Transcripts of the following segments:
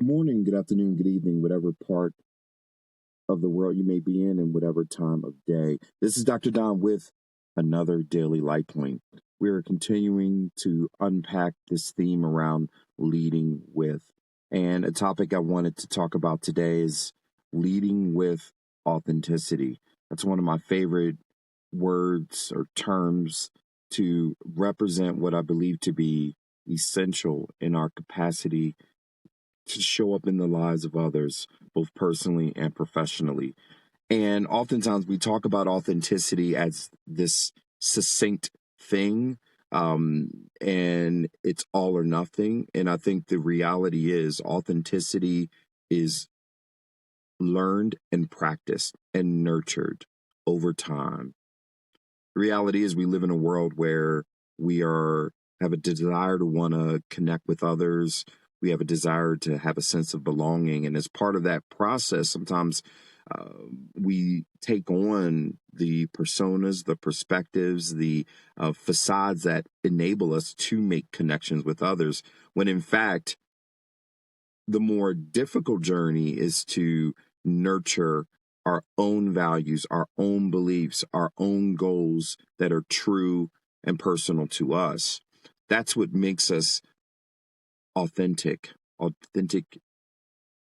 Good morning, good afternoon, good evening, whatever part of the world you may be in and whatever time of day. This is Dr. Don with another daily LightPoint. We are continuing to unpack this theme around leading with. And a topic I wanted to talk about today is leading with authenticity. That's one of my favorite words or terms to represent what I believe to be essential in our capacity to show up in the lives of others, both personally and professionally. And oftentimes we talk about authenticity as this succinct thing, and it's all or nothing. And I think the reality is authenticity is learned and practiced and nurtured over time. The reality is we live in a world where we have a desire to want to connect with others. We have a desire to have a sense of belonging. And as part of that process, sometimes uh, we take on the personas, the perspectives, the facades that enable us to make connections with others, when in fact, the more difficult journey is to nurture our own values, our own beliefs, our own goals that are true and personal to us. That's what makes us authentic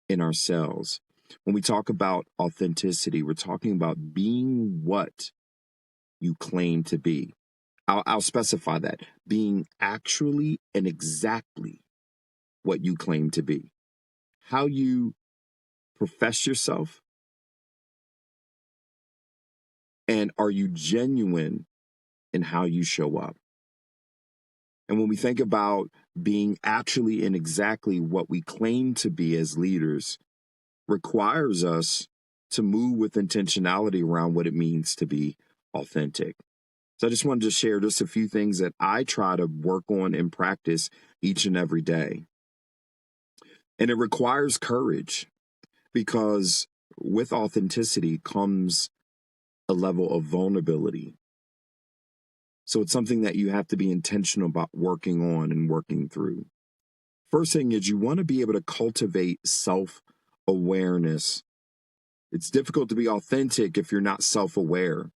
in ourselves. When we talk about authenticity, we're talking about being what you claim to be. I'll specify that being actually and exactly what you claim to be. How you profess yourself, and are you genuine in how you show up? And when we think about being actually and exactly what we claim to be as leaders, requires us to move with intentionality around what it means to be authentic. So I just wanted to share just a few things that I try to work on and practice each and every day. And it requires courage because with authenticity comes a level of vulnerability. So it's something that you have to be intentional about working on and working through. First thing is you want to be able to cultivate self-awareness. It's difficult to be authentic if you're not self-aware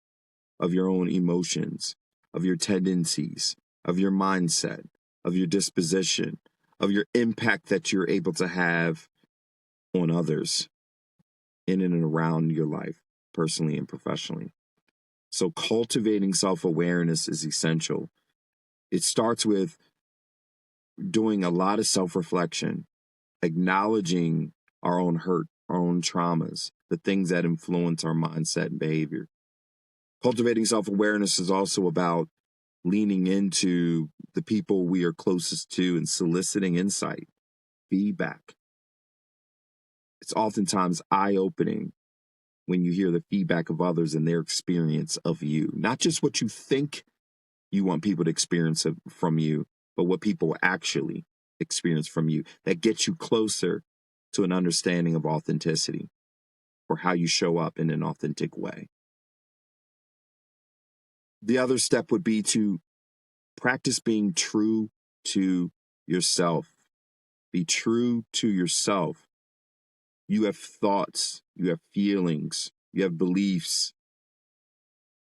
of your own emotions, of your tendencies, of your mindset, of your disposition, of your impact that you're able to have on others in and around your life, personally and professionally. So cultivating self-awareness is essential. It starts with doing a lot of self-reflection, acknowledging our own hurt, our own traumas, the things that influence our mindset and behavior. Cultivating self-awareness is also about leaning into the people we are closest to and soliciting insight, feedback. It's oftentimes eye-opening when you hear the feedback of others and their experience of you, not just what you think you want people to experience from you, but what people actually experience from you. That gets you closer to an understanding of authenticity or how you show up in an authentic way. The other step would be to practice being true to yourself. Be true to yourself. You have thoughts, you have feelings, you have beliefs.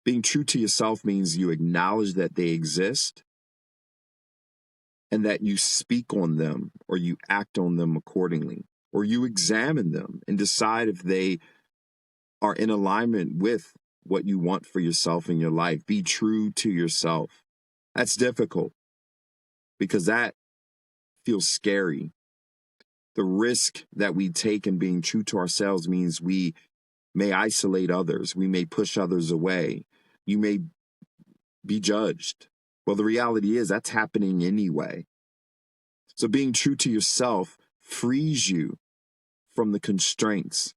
Being true to yourself means you acknowledge that they exist and that you speak on them or you act on them accordingly, or you examine them and decide if they are in alignment with what you want for yourself in your life. Be true to yourself. That's difficult because that feels scary. The risk that we take in being true to ourselves means we may isolate others. We may push others away. You may be judged. Well, the reality is that's happening anyway. So being true to yourself frees you from the constraints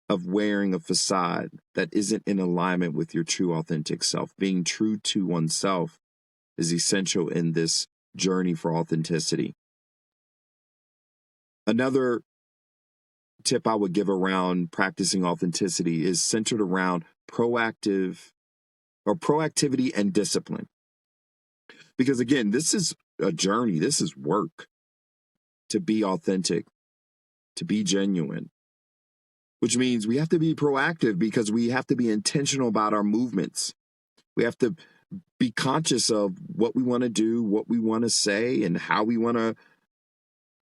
of wearing a facade that isn't in alignment with your true authentic self. Being true to oneself is essential in this journey for authenticity. Another tip I would give around practicing authenticity is centered around proactivity and discipline. Because again, this is a journey, this is work to be authentic. to be genuine, which means we have to be proactive because we have to be intentional about our movements. We have to be conscious of what we want to do, what we want to say, and how we want to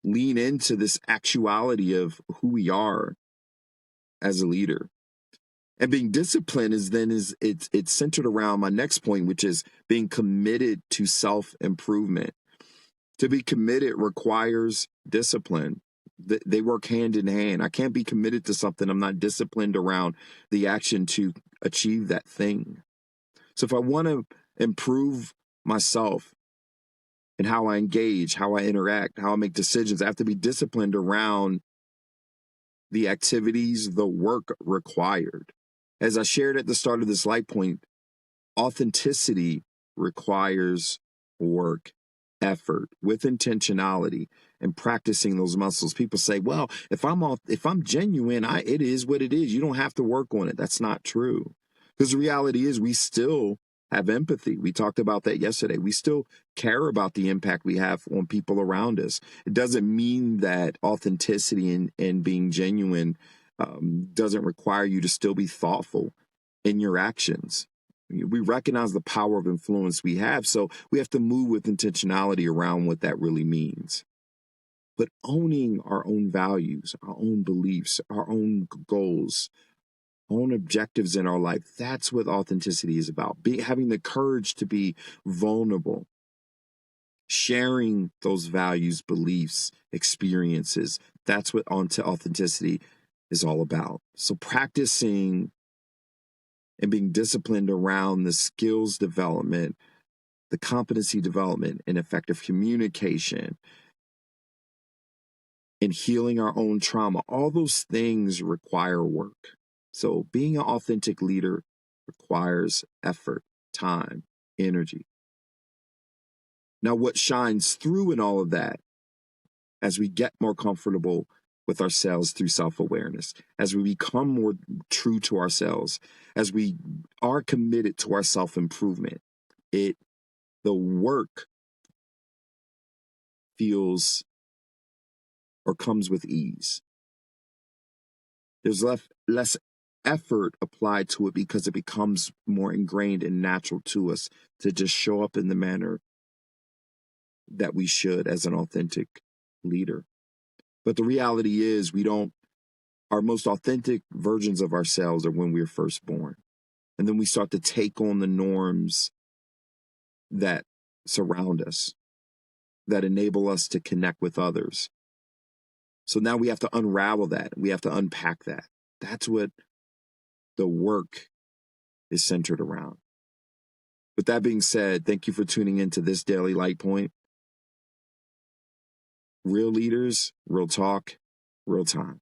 lean into this actuality of who we are as a leader. And being disciplined it's centered around my next point, which is being committed to self-improvement. To be committed requires discipline. They work hand in hand. I can't be committed to something I'm not disciplined around the action to achieve that thing. So if I want to improve myself and how I engage, how I interact, how I make decisions, I have to be disciplined around the activities, the work required. As I shared at the start of this LightPoint, authenticity requires work, effort, with intentionality and practicing those muscles. People say, "Well, if I'm genuine, it is what it is. You don't have to work on it." That's not true. Because the reality is we still have empathy. We talked about that yesterday. We still care about the impact we have on people around us. It doesn't mean that authenticity and being genuine doesn't require you to still be thoughtful in your actions. We recognize the power of influence we have, so we have to move with intentionality around what that really means. But owning our own values, our own beliefs, our own goals, our own objectives in our life, that's what authenticity is about. Having the courage to be vulnerable, sharing those values, beliefs, experiences. That's what authenticity is all about. So practicing and being disciplined around the skills development, the competency development, and effective communication, and healing our own trauma, all those things require work. So being an authentic leader requires effort, time, energy. Now, what shines through in all of that as we get more comfortable with ourselves through self-awareness, as we become more true to ourselves, as we are committed to our self-improvement, the work feels or comes with ease. There's less effort applied to it because it becomes more ingrained and natural to us to just show up in the manner that we should as an authentic leader. But the reality is our most authentic versions of ourselves are when we're first born. And then we start to take on the norms that surround us, that enable us to connect with others. So now we have to unravel that. We have to unpack that. That's what the work is centered around. With that being said, thank you for tuning into this Daily LightPoint. Real leaders, real talk, real time.